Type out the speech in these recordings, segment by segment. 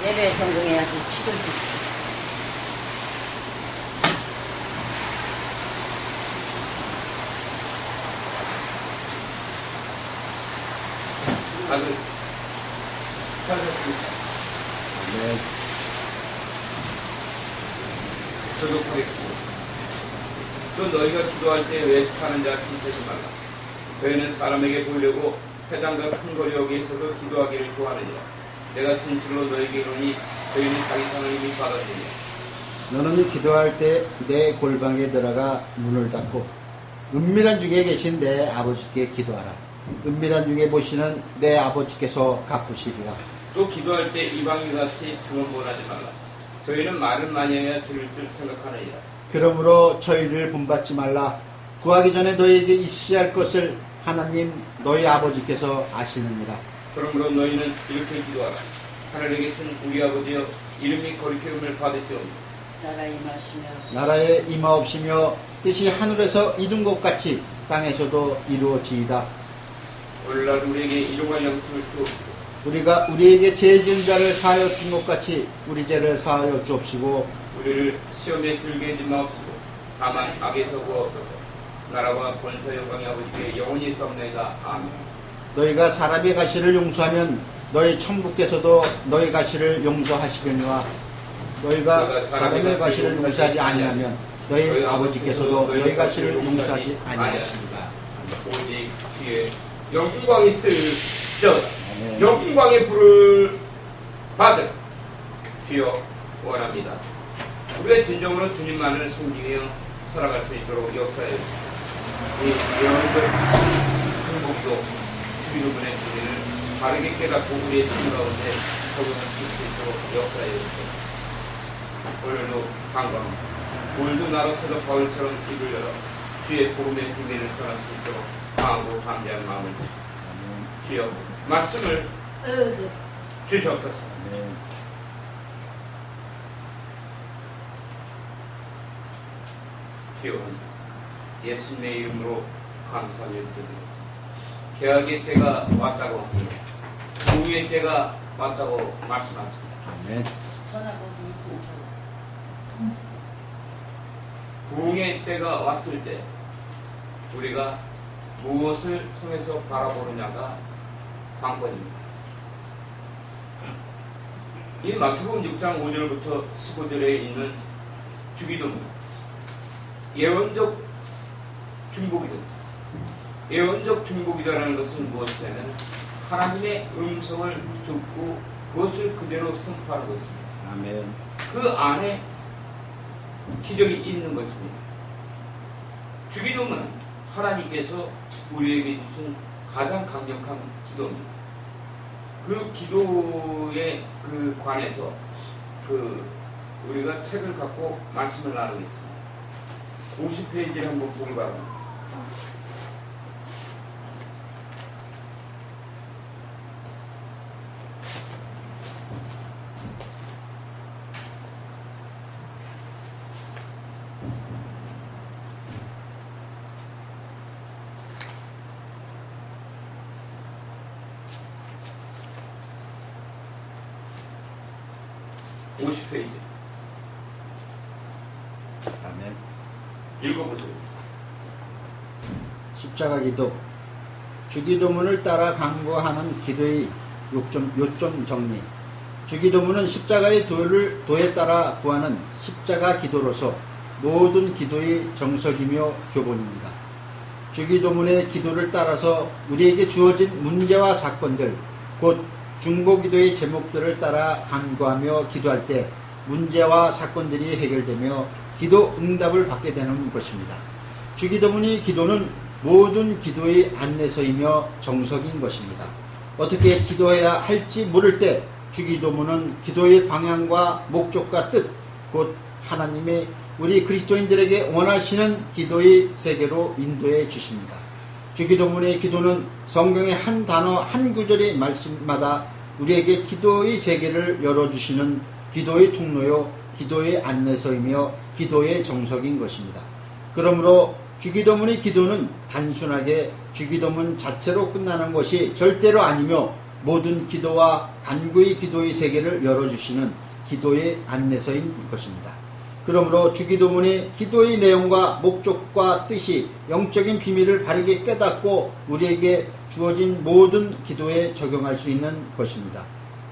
예배 성공해야지 치를 수 있어. 다들 찾았습니까? 네. 저도 하겠습니다. 또 너희가 기도할 때 외식하는 자 힘쓰지 말라. 너희는 사람에게 보이려고 회당과 큰 거리 여기에서도 기도하기를 좋아하느니라. 내가 진실로 너희에게 이르니 너희는 자기 상을 이미 받았느니라. 너는 기도할 때 내 골방에 들어가 문을 닫고 은밀한 중에 계신 내 아버지께 기도하라. 은밀한 중에 보시는 내 아버지께서 갚으시리라. 또 기도할 때 이방인같이 등을 원하지 말라. 저희는 말은 많이 해야 들을 줄 생각하느니라. 그러므로 저희를 본받지 말라. 구하기 전에 너희에게 있어야 할 것을 하나님 너희 아버지께서 아시느니라. 그러므로 너희는 이렇게 기도하라. 하늘에 계신 우리 아버지여, 이름이 거룩히 여김을 받으시옵소서. 나라 임하시며 나라에 임하옵시며 뜻이 하늘에서 이룬 것 같이 땅에서도 이루어지이다. 오늘날 우리에게 일용할 양식을 주옵시고 우리가 우리에게 죄 지은 자를 사하여 준 것 같이 우리 죄를 사하여 주옵시고 우리를 시험에 들게 하지 마옵시고 다만 악에서 구하옵소서. 나라와 권세 영광의 아버지께 영원히 있사옵나이다. 아멘. 너희가 사람의 가시를 용서하면 너희 천부께서도 너희 가시를 용서하시려니와 너희가 사람의 가시를 용서하지 아니하면 너희 아버지께서도 너희 가시를 용서하지 아니하십니다. 오직 뒤에 영광이 있을지어다. 영광의 불을 받을 주여 원합니다. 우리가 진정으로 주님만을 섬기며 살아갈 수 있도록 역사해 주시옵소서. 이 영원한 행복도 주님의 진리를 바르게 깨닫고 우리의 삶 가운데 적용할 수 있도록 역사해 주시옵소서. 오늘도 강건합니다. 오늘도 나로서도 바울처럼 입을 열어 주의 복음의 비밀을 전할 수 있도록 강하고 담대한 마음을 주여 말씀을 주시옵소서. 주여 예수님의 이름으로 감사를 드리겠습니다. 개혁의 때가 왔다고 부흥의 때가 왔다고 말씀하십니다. 아멘. 전화번호 있으면 줘. 부흥의 때가 왔을 때 우리가 무엇을 통해서 바라보느냐가 관건입니다. 이 마태복음 6장 5절부터 15절에 있는 주기도문, 예언적 중복이다. 예언적 중복이다라는 것은 무엇이냐면 하나님의 음성을 듣고 그것을 그대로 선포하는 것입니다. 아멘. 그 안에 기적이 있는 것입니다. 주기도문은 하나님께서 우리에게 주신 가장 강력한 기도입니다. 그 기도에 그 관해서 우리가 책을 갖고 말씀을 나누겠습니다. 50페이지를 한번 보기 바랍니다. 아멘. 읽어보세요. 십자가 기도. 주기도문을 따라 강구하는 기도의 요점 정리. 주기도문은 십자가의 도에 따라 구하는 십자가 기도로서 모든 기도의 정석이며 교본입니다. 주기도문의 기도를 따라서 우리에게 주어진 문제와 사건들, 곧 중보기도의 제목들을 따라 간구하며 기도할 때 문제와 사건들이 해결되며 기도 응답을 받게 되는 것입니다. 주기도문의 기도는 모든 기도의 안내서이며 정석인 것입니다. 어떻게 기도해야 할지 모를 때 주기도문은 기도의 방향과 목적과 뜻, 곧 하나님의 우리 그리스도인들에게 원하시는 기도의 세계로 인도해 주십니다. 주기도문의 기도는 성경의 한 단어 한 구절의 말씀마다 우리에게 기도의 세계를 열어주시는 기도의 통로요 기도의 안내서이며 기도의 정석인 것입니다. 그러므로 주기도문의 기도는 단순하게 주기도문 자체로 끝나는 것이 절대로 아니며 모든 기도와 간구의 기도의 세계를 열어주시는 기도의 안내서인 것입니다. 그러므로 주기도문의 기도의 내용과 목적과 뜻이 영적인 비밀을 바르게 깨닫고 우리에게 주어진 모든 기도에 적용할 수 있는 것입니다.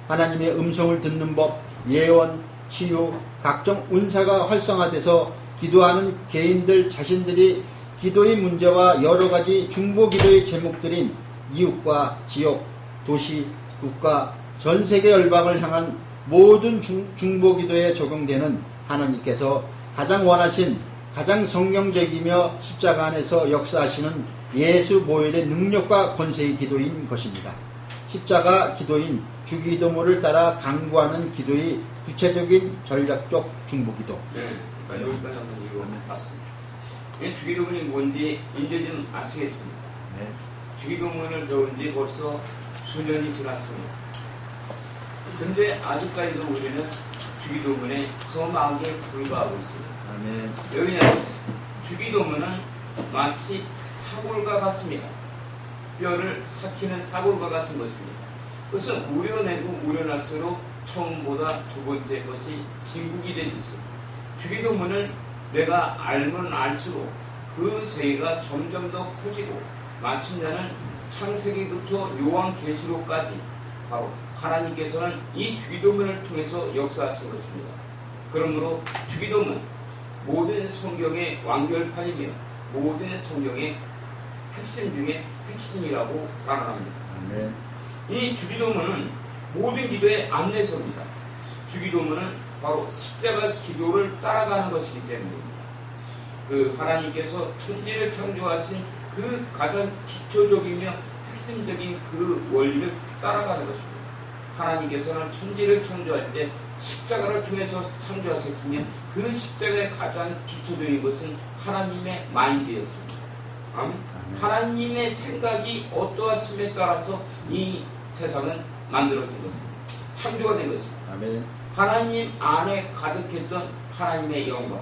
하나님의 음성을 듣는 법, 예언, 치유, 각종 은사가 활성화돼서 기도하는 개인들 자신들이 기도의 문제와 여러 가지 중보 기도의 제목들인 이웃과 지역, 도시, 국가, 전 세계 열방을 향한 모든 중보 기도에 적용되는 하나님께서 가장 원하신, 가장 성경적이며 십자가 안에서 역사하시는 예수 보혈의 능력과 권세의 기도인 것입니다. 십자가 기도인 주기도문을 따라 강구하는 기도의 구체적인 전략적 중보 기도. 네, 그러니까 여기까지 한번 읽어봤습니다. 주기도문이 뭔지 이제 좀 아시겠습니다. 네. 주기도문을 배운 지 벌써 수년이 지났습니다. 근데 아직까지도 우리는 주기도문의 서막에 불과하고 있습니다. 아멘. 왜냐하면 주기도문은 마치 사골과 같습니다. 뼈를 삭히는 사골과 같은 것입니다. 그것은 우려내고 우려날수록 처음보다 두 번째 것이 진국이 되는 것입니다. 주기도문을 내가 알면 알수록 그 세계가 점점 더 커지고 마침내는 창세기부터 요한계시록까지 바로 하나님께서는 이 주기도문을 통해서 역사하신 것입니다. 그러므로 주기도문 모든 성경의 완결판이며 모든 성경의 핵심 중에 핵심이라고 말합니다. 아멘. 이 주기도문은 모든 기도의 안내서입니다. 주기도문은 바로 십자가 기도를 따라가는 것이기 때문입니다. 그 하나님께서 천지를 창조하신 그 가장 기초적이며 핵심적인 그 원리를 따라가는 것입니다. 하나님께서는 천지를 창조할 때 십자가를 통해서 창조하셨으며 그 십자가의 가장 기초적인 것은 하나님의 마인드였습니다. 아멘. 하나님의 생각이 어떠하심에 따라서 이 세상은 만들어진 것입니다. 창조가 된 것입니다. 아멘. 하나님 안에 가득했던 하나님의 영광,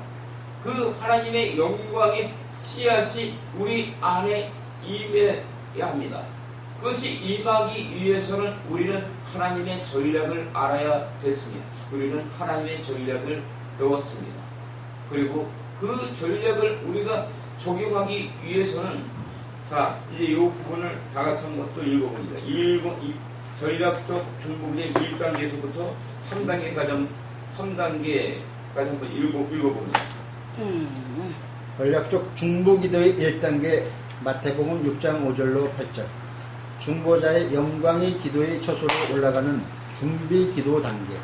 그 하나님의 영광의 씨앗이 우리 안에 임해야 합니다. 그것이 임하기 위해서는 우리는 하나님의 전략을 알아야 됐습니다. 우리는 하나님의 전략을 배웠습니다. 그리고 그 전략을 우리가 적용하기 위해서는 자, 이제 이 부분을 다 같이 한번 또 읽어봅니다. 전략적 중보기의 1단계에서부터 3단계까지 한번 읽어봅니다. 전략적 중보 기도의 1단계 마태복음 6장 5절로 8절. 중보자의 영광이 기도의 처소로 올라가는 준비 기도 단계.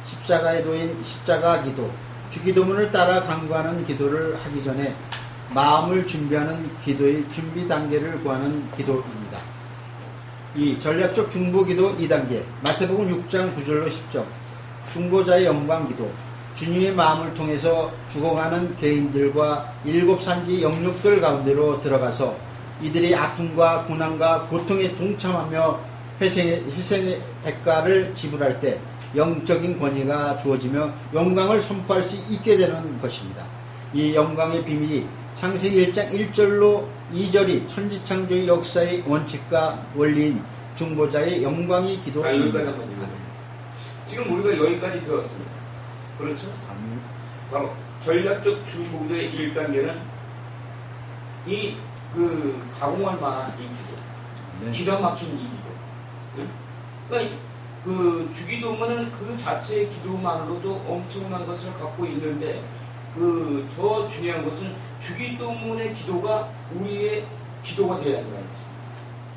십자가의 도인 십자가 기도. 주기도문을 따라 강구하는 기도를 하기 전에 마음을 준비하는 기도의 준비 단계를 구하는 기도입니다. 이 전략적 중보 기도 2단계. 마태복음 6장 9절로 10절. 중보자의 영광 기도. 주님의 마음을 통해서 죽어가는 개인들과 7산지 영육들 가운데로 들어가서 이들이 아픔과 고난과 고통에 동참하며 희생의 대가를 지불할 때 영적인 권위가 주어지며 영광을 선포할 수 있게 되는 것입니다. 이 영광의 비밀이 창세기 1장 1절로 2절이 천지창조의 역사의 원칙과 원리인 중보자의 영광이 기도입니다. 지금 우리가 여기까지 배웠습니다. 그렇죠? 아멘. 바로 전략적 중보기도의 1단계는 이 가공할 만한 이 기도, 네. 기가 막힌 이 기도. 네? 그러니까 그 주기도문은 그 자체의 기도만으로도 엄청난 것을 갖고 있는데 더 중요한 것은 주기도문의 기도가 우리의 기도가 되어야 한다는 것입니다.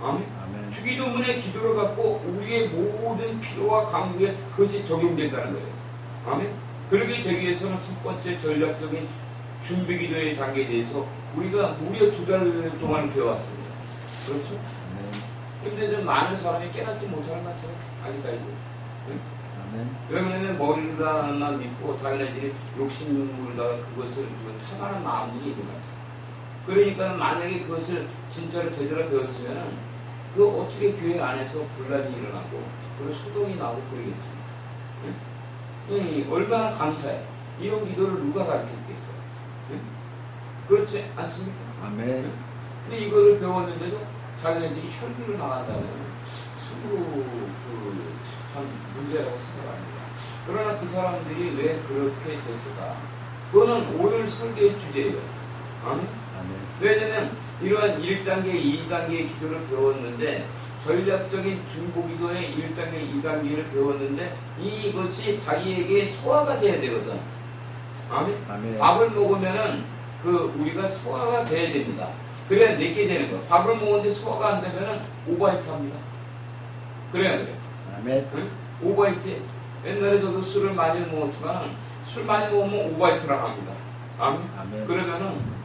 아멘. 아멘. 주기도문의 기도를 갖고 우리의 모든 필요와 강구에 그것이 적용된다는 거예요. 아멘. 그렇게 되기 위해서는 첫 번째 전략적인 준비기도의 단계에 대해서 우리가 무려 2달 동안 배워왔습니다. 그렇죠? 근데 좀 많은 사람이 깨닫지 못하는 것 같아요. 아직까지도. 응? 왜냐하면 머리로만 믿고 자기네들이 욕심으로다가 그것을 탐하는 마음들이 있는 것 같아요. 그러니까 만약에 그것을 진짜로 제대로 배웠으면은 그 어떻게 교회 안에서 분란이 일어나고 그리고 소동이 나오고 그러겠습니까? 응? 얼마나 감사해. 이런 기도를 누가 가르쳐주겠어요? 응? 그렇지 않습니까? 아멘. 근데 이거를 배웠는데도 자기네들이 혈기를 나간다면 참으로 참 문제라고 생각합니다. 그러나 그 사람들이 왜 그렇게 됐을까? 그거는 오늘 설계의 주제예요. 아멘? 아멘. 왜냐면 이러한 1단계, 2단계의 기도를 배웠는데 전략적인 중보기도의 1단계, 2단계를 배웠는데 이것이 자기에게 소화가 돼야 되거든. 아멘? 아멘. 밥을 먹으면은 우리가 소화가 돼야 됩니다. 그래야 내게 되는 거야. 밥을 먹었는데 소화가 안 되면은 오바이트 합니다. 그래야 돼요. 아멘. 응? 오바이트. 옛날에 저도 술을 많이 먹었지만 술 많이 먹으면 오바이트라고 합니다. 아멘? 아멘. 그러면은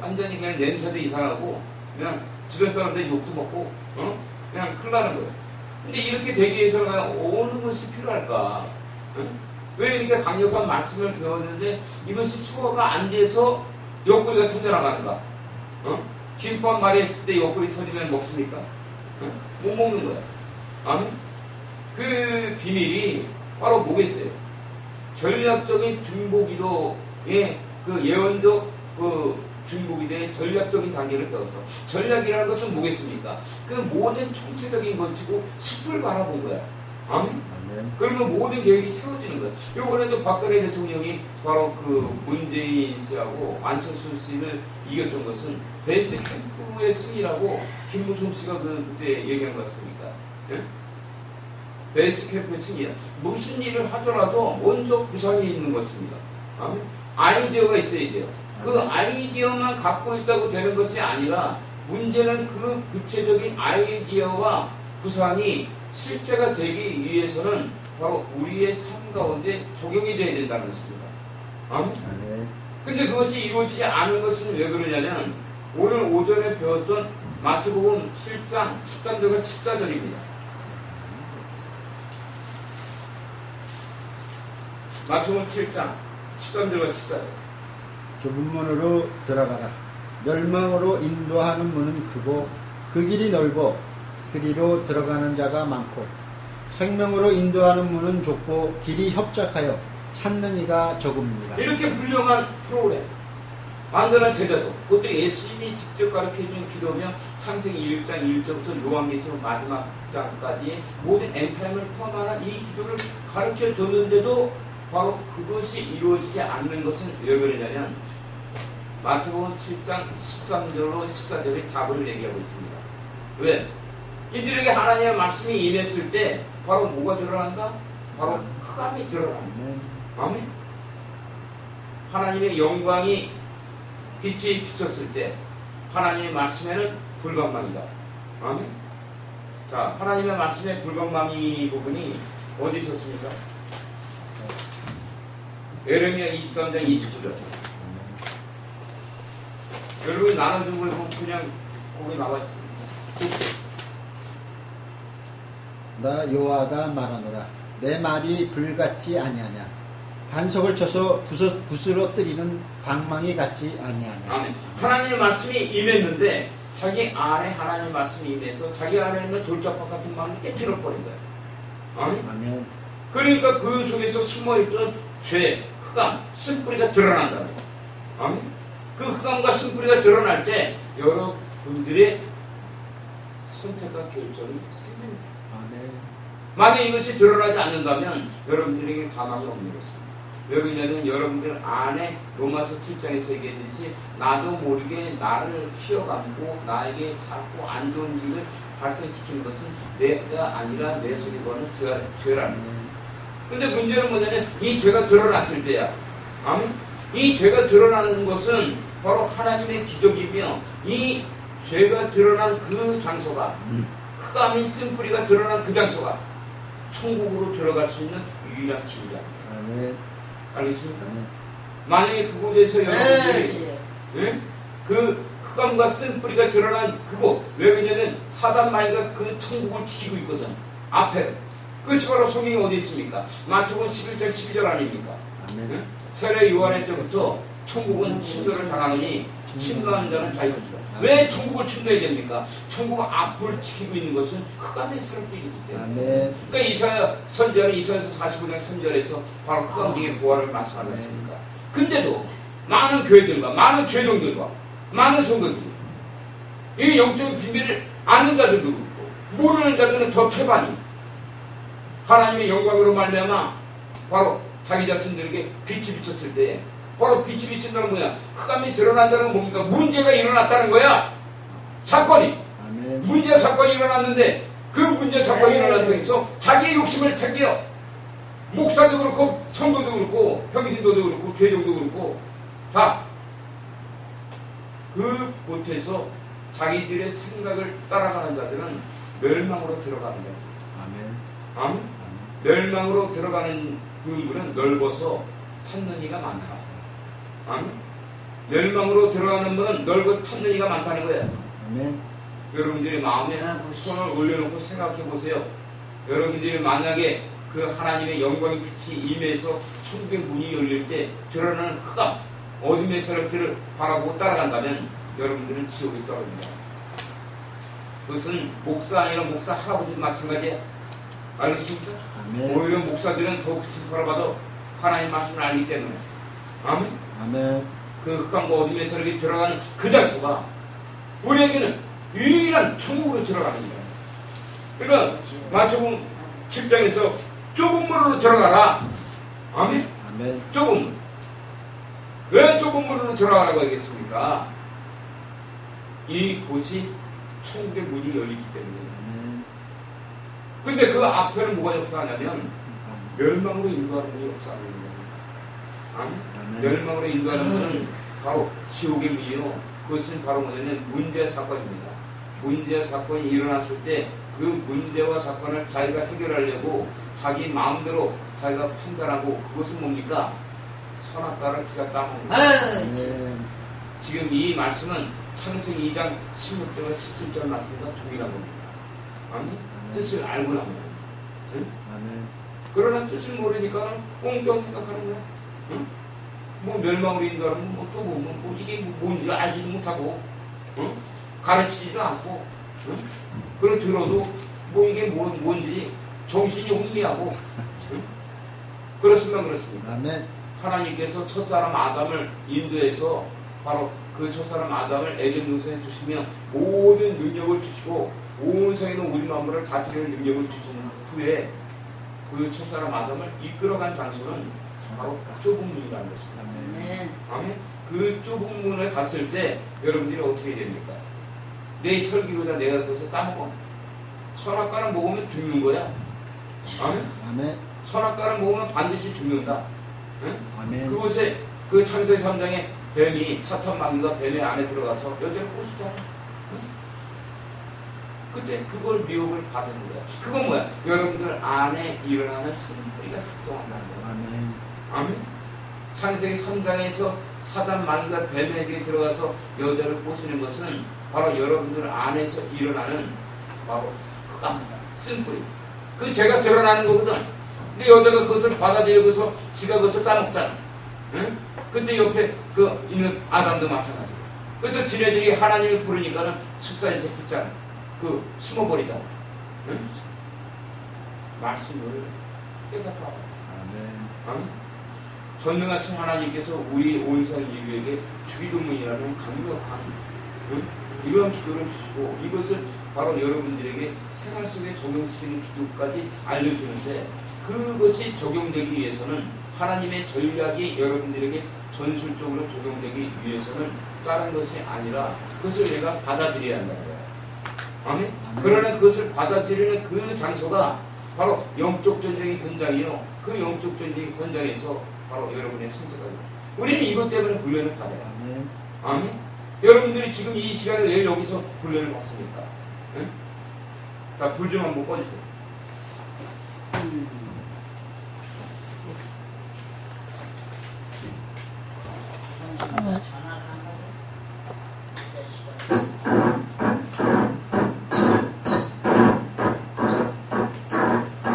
완전히 그냥 냄새도 이상하고 그냥 주변 사람들 욕도 먹고 그냥 큰일 나는 거예요. 근데 이렇게 되기 위해서는 어느 것이 필요할까? 응? 왜 이렇게 강력한 말씀을 배웠는데 이것이 소화가 안 돼서 옆구리가 터져나가는가? 김밥 말이 했을 때 옆구리 터지면 먹습니까? 못 먹는 거야. 아멘? 그 비밀이 바로 뭐겠어요? 전략적인 중보기도의 예언적 중보기도의 전략적인 단계를 배웠어. 전략이라는 것은 뭐겠습니까? 그 모든 총체적인 것이고 숲을 바라본 거야. 아멘? 아멘. 그러면 모든 계획이 세워지는 거야. 이번에도 박근혜 대통령이 바로 문재인 씨하고 안철수 씨를 이겼던 것은 베이스 캠프의 승리라고 김무성 씨가 그때 얘기한 것 같습니까? 예? 베이스 캠프의 승리야. 무슨 일을 하더라도 먼저 구상이 있는 것입니다. 아멘? 아이디어가 있어야 돼요. 그 아이디어만 갖고 있다고 되는 것이 아니라 문제는 그 구체적인 아이디어와 구상이 실제가 되기 위해서는 바로 우리의 삶 가운데 적용이 되어야 된다는 것입니다. 아멘? 아멘. 근데 그것이 이루어지지 않은 것은 왜 그러냐면 오늘 오전에 배웠던 마태복음 7장 13절과 14절입니다. 마태복음 7장 13절과 14절. 좁은 문으로 들어가라. 멸망으로 인도하는 문은 크고 그 길이 넓어 그리로 들어가는 자가 많고 생명으로 인도하는 문은 좁고 길이 협착하여 찾는 이가 적습니다. 이렇게 훌륭한 프로그램 완전한 제자도 그것도 예수님이 직접 가르쳐준 기도며 창세기 1장 1절부터 요한계시록 마지막 장까지 모든 엔타임을 포함하는 이 기도를 가르쳐줬는데도 바로 그것이 이루어지지 않는 것은 왜 그러냐면 마태복음 7장 13절로 14절의 답을 얘기하고 있습니다. 왜? 이들에게 하나님의 말씀이 임했을 때 바로 뭐가 드러난다? 바로 흑암이 드러난다. 아멘. 하나님의 영광이 빛이 비쳤을 때 하나님의 말씀에는 불방망이다. 아멘. 자, 하나님의 말씀의 불방망이 부분이 어디 있었습니까? 예레미야 23장 29절. 여러분이 나눠준 걸 보면 그냥 거기 나와 있습니다. 나 여호와가 말하노라. 내 말이 불같지 아니하냐. 반석을 쳐서 부스러뜨리는 방망이 같지 아니하냐. 아멘. 하나님의 말씀이 임했는데 자기 안에 하나님의 말씀이 임해서 자기 안에 있는 돌짝박 같은 마음이 깨트려버린 거예요. 아멘. 아멘. 그러니까 그 속에서 숨어있던 죄, 흑암, 쓴뿌리가 드러난다는 거예요. 아멘. 그 흑암과 쓴뿌리가 드러날 때 여러분들의 선택과 결정이 생깁니다. 아멘. 만약 이것이 드러나지 않는다면 여러분들에게 가망이 없는 것입니다. 왜 그러냐면 여러분들 안에 로마서 7장에서 얘기했듯이 나도 모르게 나를 키워감고 나에게 자꾸 안 좋은 일을 발생시키는 것은 내가 아니라 내 속에 거는 죄라는 거예요. 근데 문제는 뭐냐면 이 죄가 드러났을 때야. 아멘? 이 죄가 드러나는 것은 바로 하나님의 기적이며 이 죄가 드러난 그 장소가 흑암인 쓴뿌리가 드러난 그 장소가 천국으로 들어갈 수 있는 유일한 길이야. 아멘. 알겠습니까? 아멘. 만약에 그곳에서 여러분들이 네. 예? 그 흑암과 쓴뿌리가 드러난 그곳 왜 그러냐면 사단마귀가 그 천국을 지키고 있거든. 앞에 그것이 바로 성경이 어디 있습니까? 마태복음 11장 12절 아닙니까? 아멘. 예? 세례 요한의 때부터 천국은 침도를 당하느니 침도하는 자는 자유가 있어. 왜 천국을 침도해야 됩니까? 천국 앞을 지키고 있는 것은 흑암의 사람들이기 때문에. 아멘. 그러니까 이사야 선지자는 이사야서 45장 3절에서 바로 흑암 중의 보화를 말씀하셨습니까? 근데도 많은 교회들과 많은 죄종들과 많은 성도들이 이 영적인 비밀을 아는 자들도 있고 모르는 자들은 더 태반이 하나님의 영광으로 말미암아 바로 자기 자신들에게 빛이 비쳤을 때 바로 빛이 비친다는 뭐야? 흑암이 드러난다는 건 뭡니까? 문제가 일어났다는 거야. 사건이 아멘. 문제 사건이 일어났는데 그 문제 사건이 일어났다고 해서 자기의 욕심을 챙겨 목사도 그렇고 성도도 그렇고 평신도도 그렇고 죄종도 그렇고 다 그 곳에서 자기들의 생각을 따라가는 자들은 멸망으로 들어가는 자들. 아멘. 아멘. 멸망으로 들어가는 그 문은 넓어서 찾는 이가 많다. 아멘. 멸망으로 들어가는 문은 넓어서 찾는 이가 많다는 거예요. 아멘. 여러분들이 마음에 손을 올려놓고 생각해 보세요. 여러분들이 만약에 그 하나님의 영광의 빛이 임해서 천국의 문이 열릴 때 드러나는 흑암, 어둠의 세력들을 바라보고 따라간다면 여러분들은 지옥에 떨어집니다. 그것은 목사 아니라 목사 할아버지 마찬가지야. 알겠습니까? 아멘. 오히려 목사들은 더 그친 바라봐도 하나님 말씀을 알기 때문에. 아멘. 아멘. 그 흑암과 어둠의 세력이 들어가는 그 장소가 우리에게는 유일한 천국으로 들어가는 거예요. 그러니까 마태복음 7장에서 좁은 문으로 들어가라. 아멘. 아멘. 좁은 문. 왜 좁은 문으로 들어가라고 하겠습니까? 이 곳이 천국의 문이 열리기 때문에. 아멘. 근데 그 앞에는 뭐가 역사하냐면 멸망으로 인도하는 문이 역사하는 거예요. 아멘. 아멘. 멸망으로 인도하는 문은 바로 지옥의 문이요. 그것은 바로 뭐냐면 문제 사건입니다. 문제 사건이 일어났을 때 그 문제와 사건을 자기가 해결하려고 자기 마음대로 자기가 판단하고 그것은 뭡니까? 선악과를 지가 따먹는 거예요. 아멘. 지금 이 말씀은 창세기 2장 16절과 17절 말씀과 동일한 겁니다. 아니? 뜻을 알고 나면. 응? 아멘. 그러나 뜻을 모르니까 꽁병 생각하는 거야. 응? 뭐 멸망으로 인도하는 뭐또 뭐 이게 뭔지 알지도 못하고 응? 가르치지도 않고 응? 그걸 들어도 뭐 이게 뭔지 정신이 혼미하고 응? 그렇습니다. 그렇습니다. 아멘. 하나님께서 첫사람 아담을 인도해서 바로 그 첫사람 아담을 에덴 동산에 두시며 모든 능력을 주시고 온 세계는 우리 만물을 다스리는 능력을 주신 후에 그 첫사람 아담을 이끌어간 장소는 바로 좁은 문이라는 것입니다. 아멘. 아멘. 그 좁은 문에 갔을 때 여러분들이 어떻게 됩니까? 내 혈기로다 내가 그것을 따먹어. 선악과를 먹으면 죽는 거야. 아멘. 아멘. 선악과를 먹으면 반드시 죽는다. 응? 아멘. 그곳에 그 창세기 3장에 뱀이 사탄 마귀가 뱀의 안에 들어가서 여자를 꼬시잖아. 응? 그때 그걸 미혹을 받은 거야. 그건 뭐야? 여러분들 안에 일어나는 쓴뿌리가 작동한다는 거야. 아멘. 아멘. 창세기 3장에서 사단 마귀가 뱀에게 들어가서 여자를 꼬시는 것은 바로 여러분들 안에서 일어나는 바로 흑암, 쓴뿌리. 그 죄가 드러나는 거거든. 근데 여자가 그것을 받아들여서 지가 그것을 따먹잖아. 응? 그때 옆에 그 있는 아담도 마찬가지야. 그래서 지네들이 하나님을 부르니까는 숲산에서 붙잖아. 그 숨어버리잖아. 응? 말씀을 깨닫고 와요. 아멘. 아멘. 전능하신 하나님께서 우리 온상 인류에게 주기도문이라는 강력한 이러한 기도를 주시고 이것을 바로 여러분들에게 생활 속에 적용시키는 기도까지 알려주는데 그것이 적용되기 위해서는 하나님의 전략이 여러분들에게 전술적으로 적용되기 위해서는 다른 것이 아니라 그것을 내가 받아들여야 한다는 거예요. 아멘? 그러나 그것을 받아들이는 그 장소가 바로 영적 전쟁의 현장이요. 그 영적 전쟁의 현장에서 바로 여러분의 선택하죠. 우리는 이것 때문에 훈련을 받아요. 아멘. 아멘? 여러분들이 지금 이 시간에 왜 여기서 훈련을 받습니까? 응? 자, 불 좀 한번 꺼주세요. 전화를 한 거고. 이 자식아.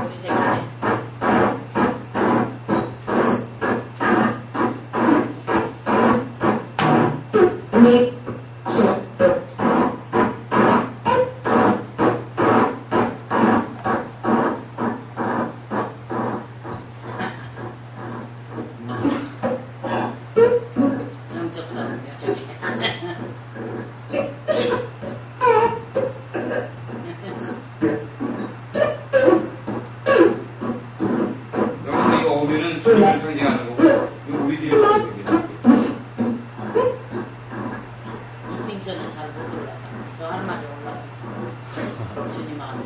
우리 새끼네. 저는 잘 못 올라가. 저 한 마리 올라가. 주님 마음에.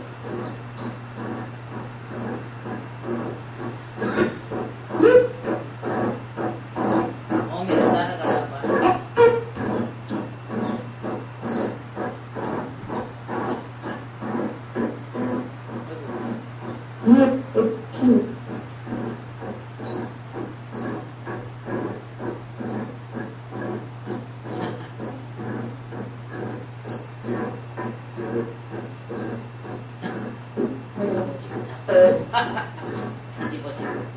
어미도 따라가려고 하는데. 뒤집어지고.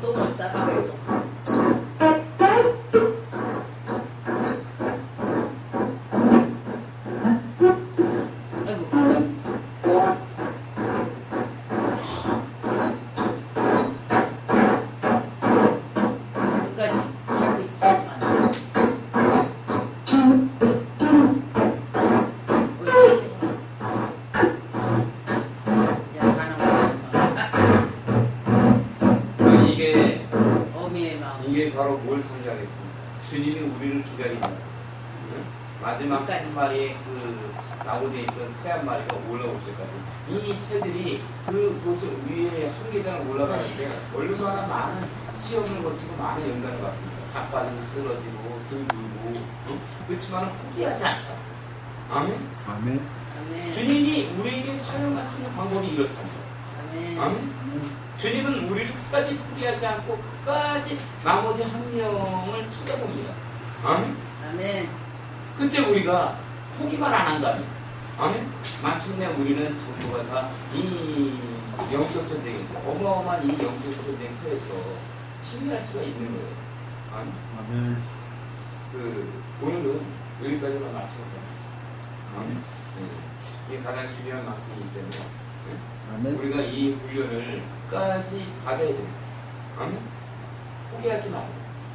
똥을 싸가면서. 아이고. 끝까지 자고 있어만. 옳지. 이제 가는 거야. 이게 어미의 마음. 이게 바로 뭘 상징하겠습니까? 주님이 우리를 기다립니다. 응? 마지막 한 마리의 그 나무에 있던 새 한 마리가 올라올 때까지 이 새들이 그곳을 위에 한 계단을 올라가는데 얼마나 많은 시험을 거치고 많은 연단을 받습니다. 자빠지고 쓰러지고 들고 그렇지만 포기하지 않죠. 아멘. 아멘. 아멘. 주님이 우리에게 사용하시는 방법이 이렇답니다. 아멘. 아멘. 주님은 우리를 끝까지 포기하지 않고 끝까지 나머지 한 명을 쳐다봅니다. 아멘. 아멘. 그때 우리가 포기만 안 한다면, 아멘. 마침내 우리는 모두가 다 이 영적 전쟁에서 어마어마한 이 영적 전쟁터에서 승리할 수가 있는 거예요. 아멘. 아멘. 오늘은 여기까지만 말씀을 드리겠습니다. 아멘. 이게 가장 중요한 말씀이기 때문에. 아멘. 우리가 이 훈련을 끝까지 받아야 됩니다. 아멘. 포기하지 말고.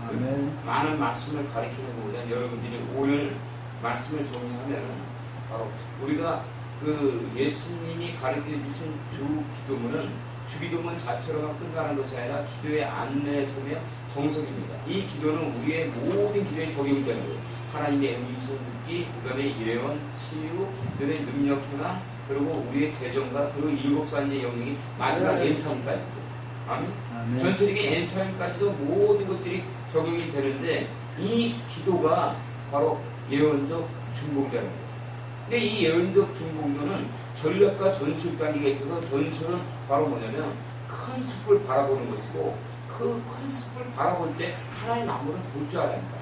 아멘. 많은 말씀을 가르치는 것보다 여러분들이 오늘 말씀을 정리하면 바로 우리가 그 예수님이 가르쳐 주신 주 기도문은 주기도문 자체로만 끝나는 것이 아니라 기도의 안내서며 정석입니다. 이 기도는 우리의 모든 기도에 적용이 되는 거예요. 하나님의 음성 듣기, 그 다음에 예언, 치유, 그 다음에 능력 현황, 그리고 우리의 재정과 그리고 7가지의 영역이 마지막 엔타임까지. 아멘. 아멘. 전체적인 엔타임까지도 모든 것들이 적용이 되는데 이 기도가 바로 예언적 중봉자는 거예요. 근데 이 예언적 중봉자는 전략과 전술 단계가 있어서 전술은 바로 뭐냐면 큰 숲을 바라보는 것이고 그 큰 숲을 바라볼 때 하나의 나무를 볼 줄 알아야 한다.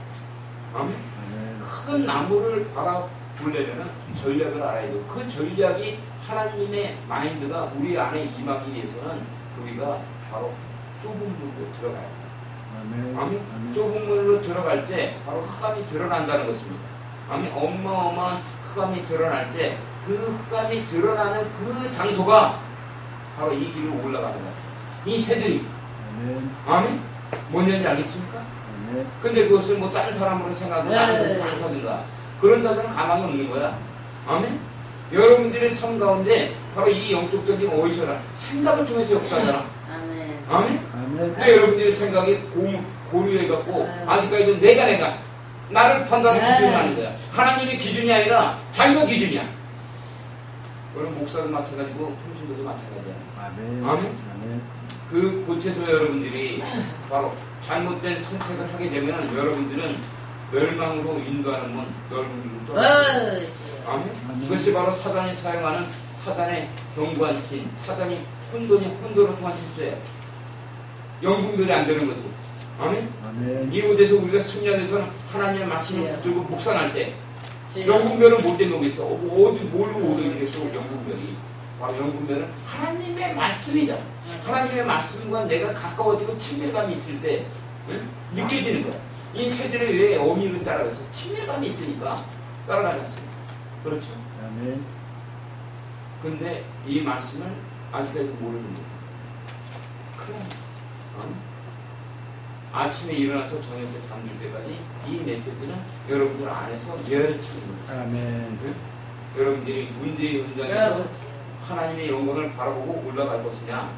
아멘. 아멘. 큰 나무를 바라보려면 전략을 알아야 돼요. 그 전략이 하나님의 마인드가 우리 안에 임하기 위해서는 우리가 바로 좁은 물로 들어가야 돼요. 아멘. 아멘. 아멘. 좁은 물로 들어갈 때 바로 흑암이 드러난다는 것입니다. 아멘. 어마어마한 흑암이 드러날 때 그 흑암이 드러나는 그 장소가 바로 이 길로 올라가는 거예요. 이 새들이. 아멘. 아멘. 뭔지 알겠습니까? 아멘. 근데 그것을 뭐 다른 사람으로 생각하고 나는 장사든가 그런다는 가망이 없는 거야. 아멘. 여러분들의 삶 가운데 바로 이 영적 전쟁 어디서 나? 생각을 통해서 역사하잖아. 아멘. 아멘. 아멘. 근데 여러분들의 생각이 고루해갖고 아직까지도 내가 나를 판단하는 기준이 아닌 거야. 하나님의 기준이 아니라 자기가 기준이야. 그럼 목사도 마찬가지고 통신도도 마찬가지야. 아멘. 아멘. 아멘. 그 곳에서 여러분들이 바로 잘못된 선택을 하게 되면 여러분들은 멸망으로 인도하는 문 넓은 길로 어이지. 아멘. 아멘. 그것이 바로 사단이 사용하는 사단의 경관친, 사단이 혼돈을 통한 실수예요. 영분별이 안 되는 거지. 아멘. 아멘. 이 곳에서 우리가 승리하기 위해서는 하나님의 말씀을 붙들고 묵상할 때 주여. 영분별은 못 되는 거 있어. 어디 뭘로 오되겠어 영분별이. 바로 영분별은 하나님의 말씀이잖아. 하나님의 말씀과 내가 가까워지고 친밀감이 있을 때 응? 느껴지는 거야. 이 새들이 왜 어미를 따라가서 친밀감이 있으니까 따라가지 않습니다. 그렇죠? 아멘. 근데 이 말씀을 아직까지 모르는 거예요. 그래. 아침에 일어나서 저녁 때 잠들 때까지 이 메시지는 여러분들 안에서 멸치는 거예요. 아멘. 네? 여러분들이 문제의 현장에서 하나님의 영광을 바라보고 올라갈 것이냐,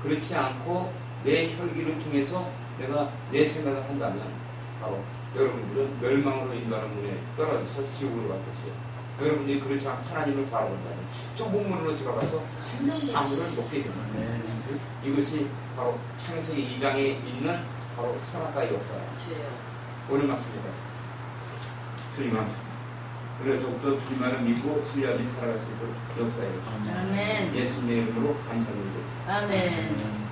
그렇지 않고 내 혈기를 통해서 내가 내 생각을 한다면 바로 여러분들은 멸망으로 인도하는 문에 떨어져서 지옥으로 갈 것이에요. 여러분들이 그렇지 않고 하나님을 바라본다면 정복문으로 들어가서 생명나무를 먹게 됩니다. 아멘. 이것이 바로 창세기 2장에 있는 바로 선악과의 역사예요. 주예요. 오늘 말씀입니다. 주님 감사합니다. 그래서 더욱더 주님만을 믿고 신뢰하며 살아갈 수 있도록 역사해요. 아멘. 아멘. 예수님의 이름으로 감사드립니다. 아멘.